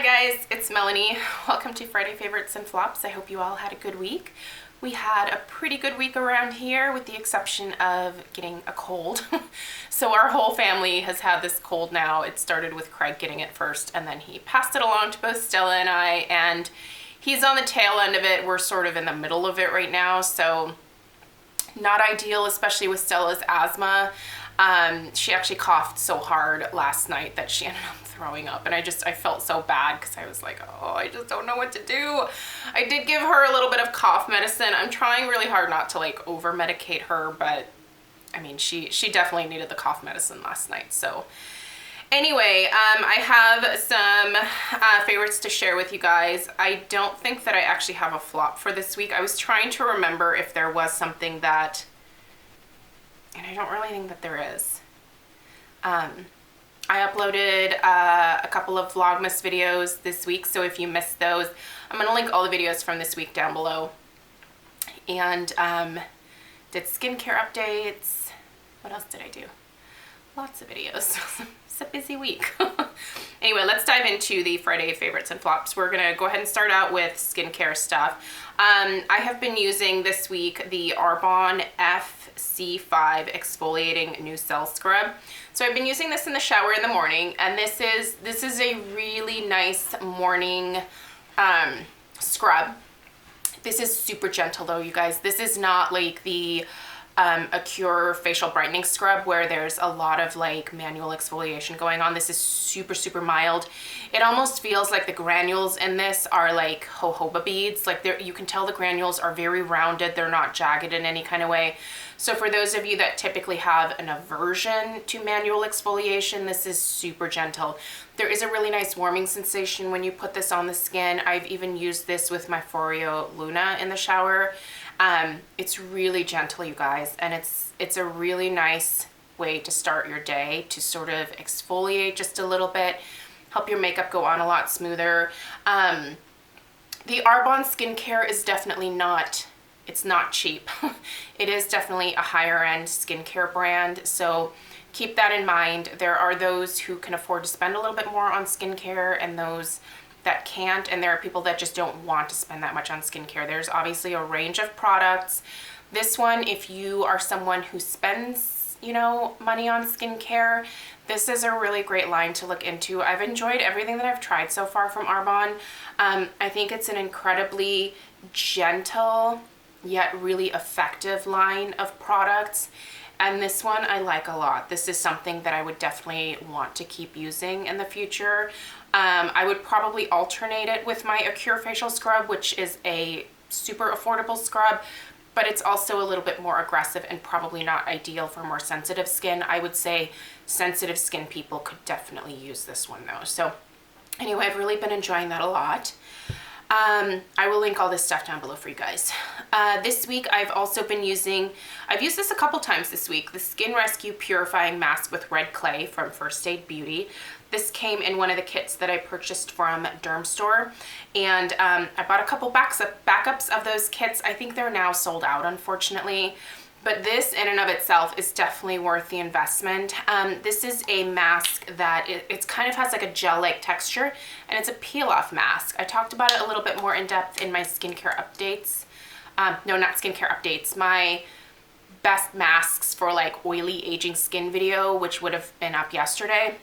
guys, it's Melanie. Welcome to Friday Favorites and Flops. I hope you all had a good week. We had a pretty good week around here with the exception of getting a cold. So our whole family has had this cold now. It started with Craig getting it first and then he passed it along to both Stella and I, and he's on the tail end of it. We're sort of in the middle of it right now, so not ideal, especially with Stella's asthma. She actually coughed so hard last night that she ended up throwing up, and I felt so bad because I was like, oh, I just don't know what to do. I did give her a little bit of cough medicine. I'm trying really hard not to like over medicate her, but I mean, she definitely needed the cough medicine last night. So anyway, I have some favorites to share with you guys. I don't think that I actually have a flop for this week. I was trying to remember if there was something that, and I don't really think that there is. I uploaded a couple of Vlogmas videos this week, so if you missed those, I'm going to link all the videos from this week down below. And did skincare updates. What else did I do? Lots of videos. It's a busy week. Anyway, let's dive into the Friday favorites and flops. We're gonna go ahead and start out with skincare stuff. I have been using this week the Arbonne FC5 Exfoliating New Cell Scrub. So I've been using this in the shower in the morning, and this is a really nice morning scrub. This is super gentle though, you guys. This is not like the Acure facial brightening scrub where there's a lot of like manual exfoliation going on. This is super mild. It almost feels like the granules in this are like jojoba beads. Like you can tell the granules are very rounded. They're not jagged in any kind of way. So for those of you that typically have an aversion to manual exfoliation, this is super gentle. There is a really nice warming sensation when you put this on the skin. I've even used this with my Foreo Luna in the shower. It's really gentle, you guys, and it's a really nice way to start your day, to sort of exfoliate just a little bit, help your makeup go on a lot smoother. The Arbonne Skincare is definitely not, it's not cheap. It is definitely a higher end skincare brand, so keep that in mind. There are those who can afford to spend a little bit more on skincare and those that can't, and there are people that just don't want to spend that much on skincare. There's obviously a range of products. This one, if you are someone who spends, you know, money on skincare, this is a really great line to look into. I've enjoyed everything that I've tried so far from Arbonne. I think it's an incredibly gentle yet really effective line of products. And this one I like a lot. This is something that I would definitely want to keep using in the future. I would probably alternate it with my Acure facial scrub, which is a super affordable scrub, but it's also a little bit more aggressive and probably not ideal for more sensitive skin. I would say sensitive skin people could definitely use this one though. So anyway, I've really been enjoying that a lot. I will link all this stuff down below for you guys. This week I've also been using, I've used this a couple times this week, the Skin Rescue Purifying Mask with Red Clay from First Aid Beauty. This came in one of the kits that I purchased from Derm Store, and I bought a couple backups of those kits. I think they're now sold out, unfortunately. But this in and of itself is definitely worth the investment. This is a mask that it kind of has like a gel-like texture, and it's a peel-off mask. I talked about it a little bit more in depth in my skincare updates. No, not skincare updates. My best masks for like oily aging skin video, which would have been up yesterday.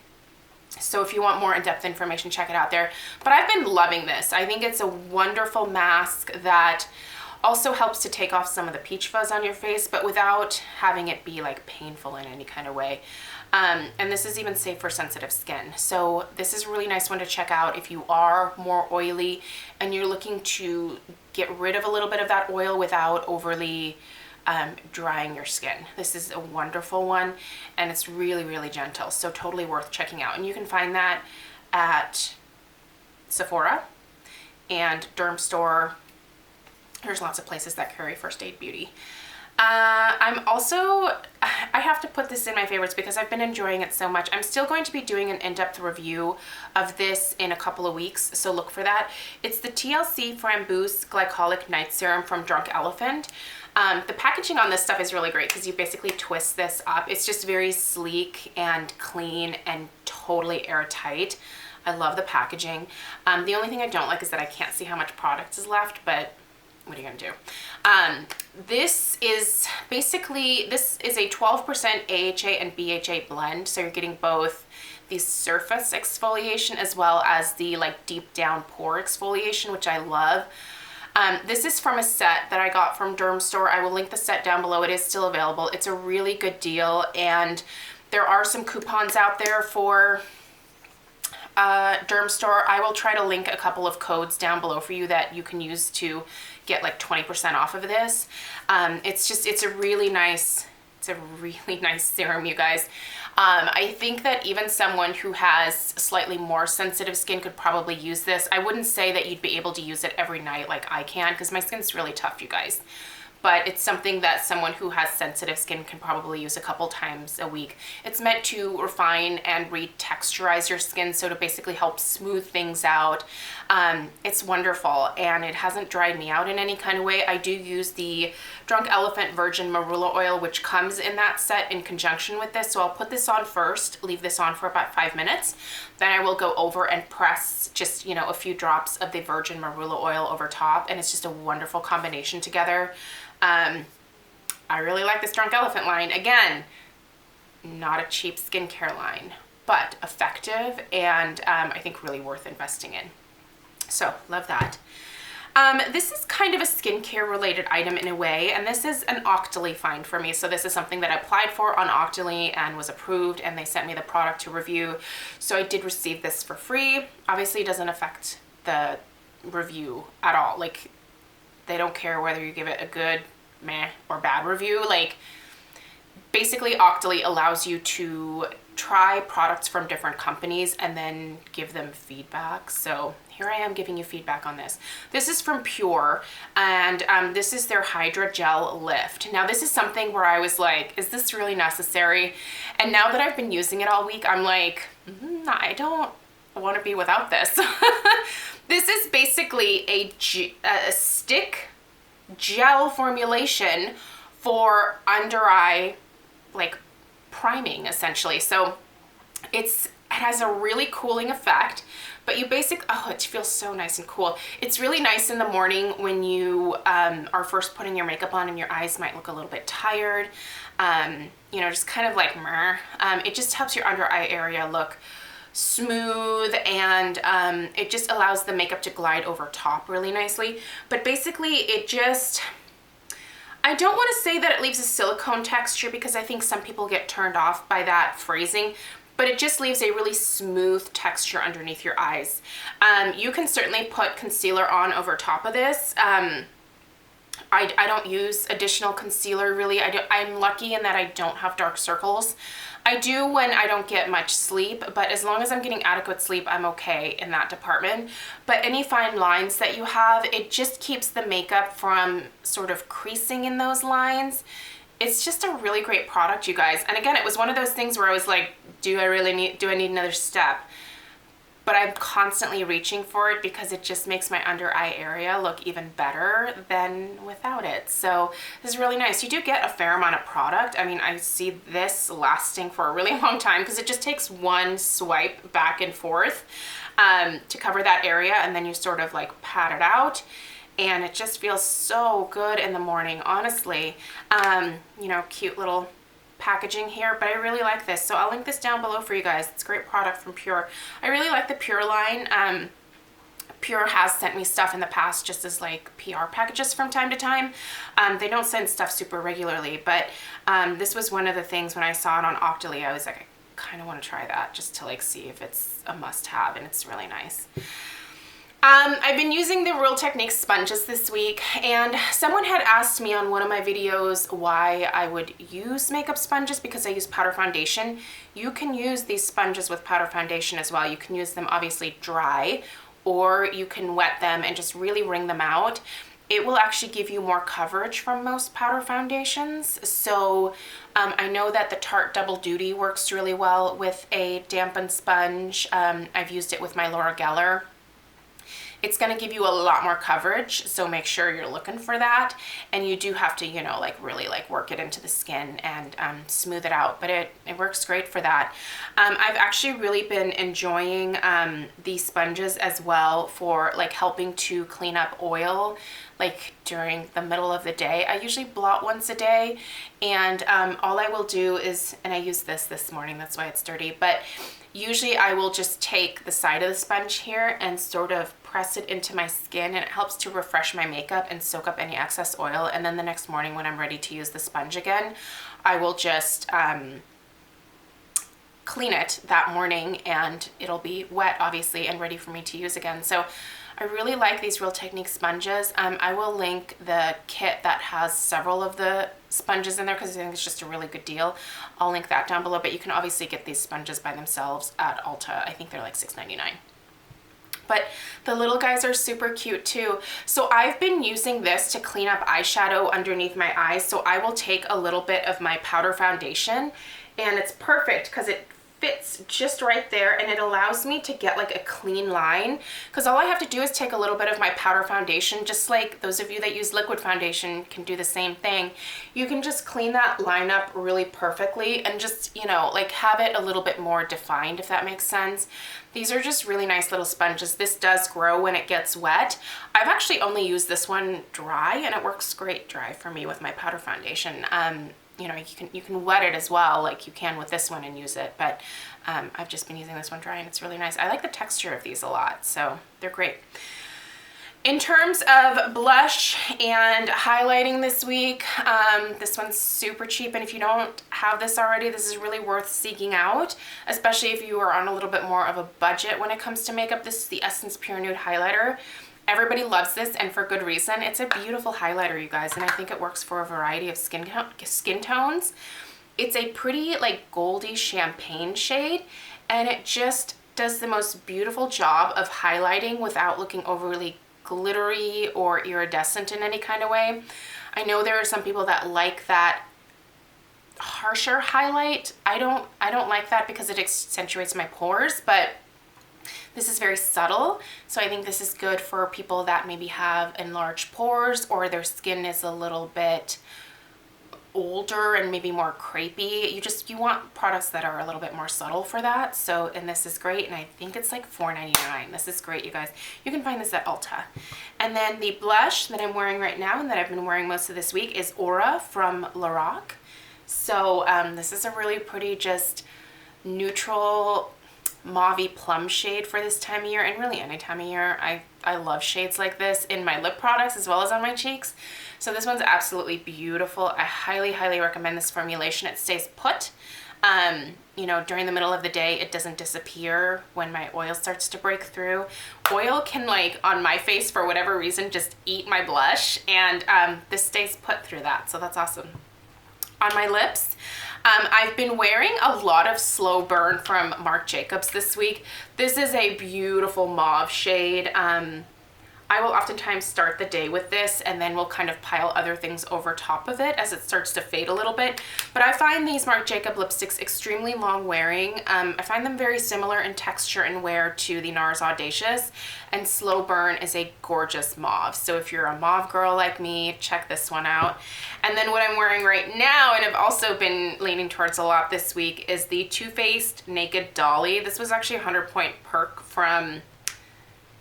So if you want more in-depth information, check it out there. But I've been loving this. I think it's a wonderful mask that also helps to take off some of the peach fuzz on your face, but without having it be like painful in any kind of way. And this is even safe for sensitive skin. So this is a really nice one to check out if you are more oily and you're looking to get rid of a little bit of that oil without overly drying your skin. This is a wonderful one, and it's really gentle, so totally worth checking out. And you can find that at Sephora and Derm Store. There's lots of places that carry First Aid Beauty. I have to put this in my favorites because I've been enjoying it so much. I'm still going to be doing an in-depth review of this in a couple of weeks, so look for that. It's the TLC Framboos Glycolic Night Serum from Drunk Elephant. The packaging on this stuff is really great because you basically twist this up. It's just very sleek and clean and totally airtight. I love the packaging. The only thing I don't like is that I can't see how much product is left, but what are you gonna do? This is basically, this is a 12% AHA and BHA blend. So you're getting both the surface exfoliation as well as the like deep down pore exfoliation, which I love. This is from a set that I got from Derm Store. I will link the set down below. It is still available. It's a really good deal, and there are some coupons out there for Derm Store. I will try to link a couple of codes down below for you that you can use to get like 20% off of this. It's a really nice serum, you guys. I think that even someone who has slightly more sensitive skin could probably use this. I wouldn't say that you'd be able to use it every night like I can, because my skin's really tough, you guys. But it's something that someone who has sensitive skin can probably use a couple times a week. It's meant to refine and retexturize your skin, so to basically help smooth things out. It's wonderful, and it hasn't dried me out in any kind of way. I do use the Drunk Elephant Virgin Marula Oil, which comes in that set in conjunction with this. So I'll put this on first, leave this on for about 5 minutes. Then I will go over and press just, you know, a few drops of the Virgin Marula Oil over top, and it's just a wonderful combination together. I really like this Drunk Elephant line. Again, not a cheap skincare line, but effective, and I think really worth investing in. So love that. This is kind of a skincare related item in a way, and this is an Octoly find for me. So this is something that I applied for on Octoly and was approved, and they sent me the product to review. So I did receive this for free. Obviously it doesn't affect the review at all. Like, they don't care whether you give it a good, meh, or bad review. Like, basically Octoly allows you to try products from different companies and then give them feedback. So here I am giving you feedback on this. This is from Pure, and this is their Hydrogel Lift. Now this is something where I was like, is this really necessary? And now that I've been using it all week, I'm like, I don't want to be without this. This is basically a stick gel formulation for under eye like priming, essentially. So it has a really cooling effect, but you it feels so nice and cool. It's really nice in the morning when you are first putting your makeup on and your eyes might look a little bit tired, you know, just kind of like it just helps your under eye area look smooth, and it just allows the makeup to glide over top really nicely. But basically it just, I don't want to say that it leaves a silicone texture, because I think some people get turned off by that phrasing, but it just leaves a really smooth texture underneath your eyes. You can certainly put concealer on over top of this. I don't use additional concealer really. I'm lucky in that I don't have dark circles. I do when I don't get much sleep, but as long as I'm getting adequate sleep, I'm okay in that department. But any fine lines that you have, it just keeps the makeup from sort of creasing in those lines. It's just a really great product, you guys. And again, it was one of those things where I was like, do I need another step? But I'm constantly reaching for it because it just makes my under eye area look even better than without it. So this is really nice. You do get a fair amount of product. I mean, I see this lasting for a really long time because it just takes one swipe back and forth to cover that area, and then you sort of like pat it out. And it just feels so good in the morning, honestly. You know, cute little packaging here, but I really like this. So I'll link this down below for you guys. It's a great product from Pure. I really like the Pure line. Pure has sent me stuff in the past just as like PR packages from time to time. They don't send stuff super regularly, but this was one of the things when I saw it on Octoly, I was like, I kind of want to try that just to like see if it's a must-have, and it's really nice. I've been using the Real Techniques sponges this week, and someone had asked me on one of my videos why I would use makeup sponges because I use powder foundation. You can use these sponges with powder foundation as well. You can use them obviously dry, or you can wet them and just really wring them out. It will actually give you more coverage from most powder foundations. So I know that the Tarte Double Duty works really well with a dampened sponge. I've used it with my Laura Geller. it's going to give you a lot more coverage, so make sure you're looking for that. And you do have to, you know, like really like work it into the skin and smooth it out, but it works great for that. I've actually really been enjoying these sponges as well for like helping to clean up oil like during the middle of the day. I usually blot once a day, and all I will do is, and I used this morning, that's why it's dirty, but usually I will just take the side of the sponge here and sort of press it into my skin, and it helps to refresh my makeup and soak up any excess oil. And then the next morning when I'm ready to use the sponge again, I will just clean it that morning, and it'll be wet obviously and ready for me to use again. So I really like these Real Technique sponges. I will link the kit that has several of the sponges in there because I think it's just a really good deal. I'll link that down below, but you can obviously get these sponges by themselves at Ulta. I think they're like $6.99. But the little guys are super cute too. So I've been using this to clean up eyeshadow underneath my eyes. So I will take a little bit of my powder foundation, and it's perfect because it fits just right there, and it allows me to get like a clean line, because all I have to do is take a little bit of my powder foundation, just like those of you that use liquid foundation can do the same thing. You can just clean that line up really perfectly and just, you know, like have it a little bit more defined, if that makes sense. These are just really nice little sponges. This does grow when it gets wet. I've actually only used this one dry, and it works great dry for me with my powder foundation. You know, you can wet it as well, like you can with this one, and use it, but I've just been using this one dry, and it's really nice. I like the texture of these a lot, so they're great. In terms of blush and highlighting this week, this one's super cheap, and if you don't have this already, this is really worth seeking out, especially if you are on a little bit more of a budget when it comes to makeup. This is the Essence Pure Nude Highlighter. Everybody loves this, and for good reason. It's a beautiful highlighter, you guys, and I think it works for a variety of skin tones. It's a pretty like goldy champagne shade, and it just does the most beautiful job of highlighting without looking overly glittery or iridescent in any kind of way. I know there are some people that like that harsher highlight. I don't like that because it accentuates my pores, but this is very subtle, so I think this is good for people that maybe have enlarged pores, or their skin is a little bit older and maybe more crepey. You want products that are a little bit more subtle for that. So, and this is great, and I think it's like $4.99. This is great, you guys. You can find this at Ulta. And then the blush that I'm wearing right now and that I've been wearing most of this week is Aura from Lorac. So this is a really pretty, just neutral mauvey plum shade for this time of year, and really any time of year. I love shades like this in my lip products as well as on my cheeks. So this one's absolutely beautiful. I highly, highly recommend this formulation. It stays put. You know, during the middle of the day, it doesn't disappear when my oil starts to break through. Oil can, like, on my face for whatever reason, just eat my blush, and this stays put through that, so that's awesome. On my lips, I've been wearing a lot of Slow Burn from Marc Jacobs this week. This is a beautiful mauve shade. I will oftentimes start the day with this, and then we'll kind of pile other things over top of it as it starts to fade a little bit. But I find these Marc Jacobs lipsticks extremely long wearing. I find them very similar in texture and wear to the NARS Audacious, and Slow Burn is a gorgeous mauve. So if you're a mauve girl like me, check this one out. And then what I'm wearing right now, and I've also been leaning towards a lot this week, is the Too Faced Naked Dolly. This was actually a 100-point perk from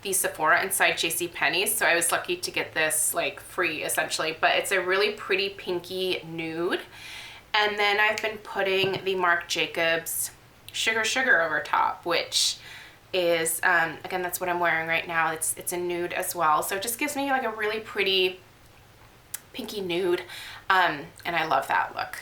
the Sephora inside JCPenney's, so I was lucky to get this like free essentially, but it's a really pretty pinky nude. And then I've been putting the Marc Jacobs Sugar Sugar over top, which is again, that's what I'm wearing right now. It's a nude as well, so it just gives me like a really pretty pinky nude, and I love that look.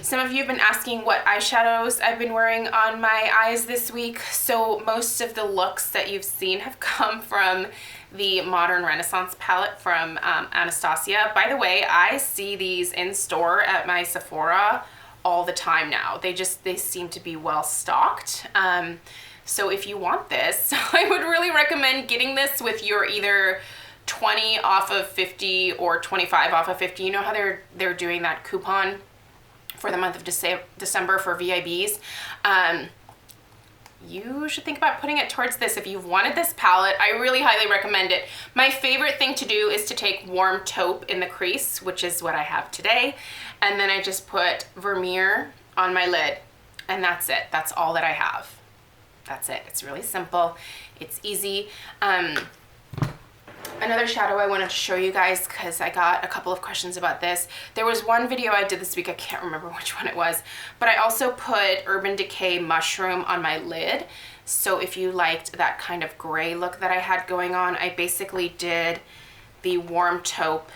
Some of you have been asking what eyeshadows I've been wearing on my eyes this week. So most of the looks that you've seen have come from the Modern Renaissance palette from Anastasia. By the way, I see these in store at my Sephora all the time now. They seem to be well stocked. So if you want this, I would really recommend getting this with your either 20 off of 50 or 25 off of 50. You know how they're doing that coupon for the month of December for VIBs. you should think about putting it towards this. If you've wanted this palette, I really highly recommend it. My favorite thing to do is to take warm taupe in the crease, which is what I have today, and then I just put Vermeer on my lid, and that's it. That's all that I have. That's it. It's really simple. It's easy. Another shadow I wanted to show you guys, because I got a couple of questions about this. There was one video I did this week, I can't remember which one it was, but I also put Urban Decay Mushroom on my lid. So if you liked that kind of gray look that I had going on, I basically did the warm taupe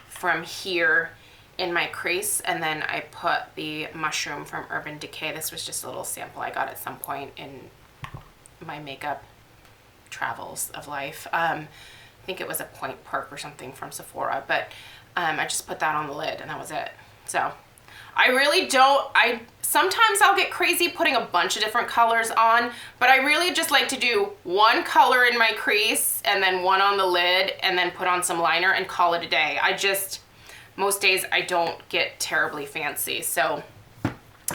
from here in my crease, and then I put the mushroom from Urban Decay. This was just a little sample I got at some point in my makeup travels of life. I think it was a Point Perk or something from Sephora, but I just put that on the lid and that was it. So I really don't, sometimes I'll get crazy putting a bunch of different colors on, but I really just like to do one color in my crease and then one on the lid and then put on some liner and call it a day. Most days I don't get terribly fancy. So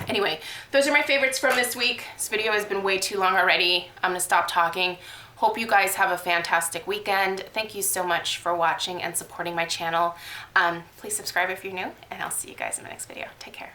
anyway, those are my favorites from this week. This video has been way too long already. I'm gonna stop talking. Hope you guys have a fantastic weekend. Thank you so much for watching and supporting my channel. Please subscribe if you're new, and I'll see you guys in my next video. Take care.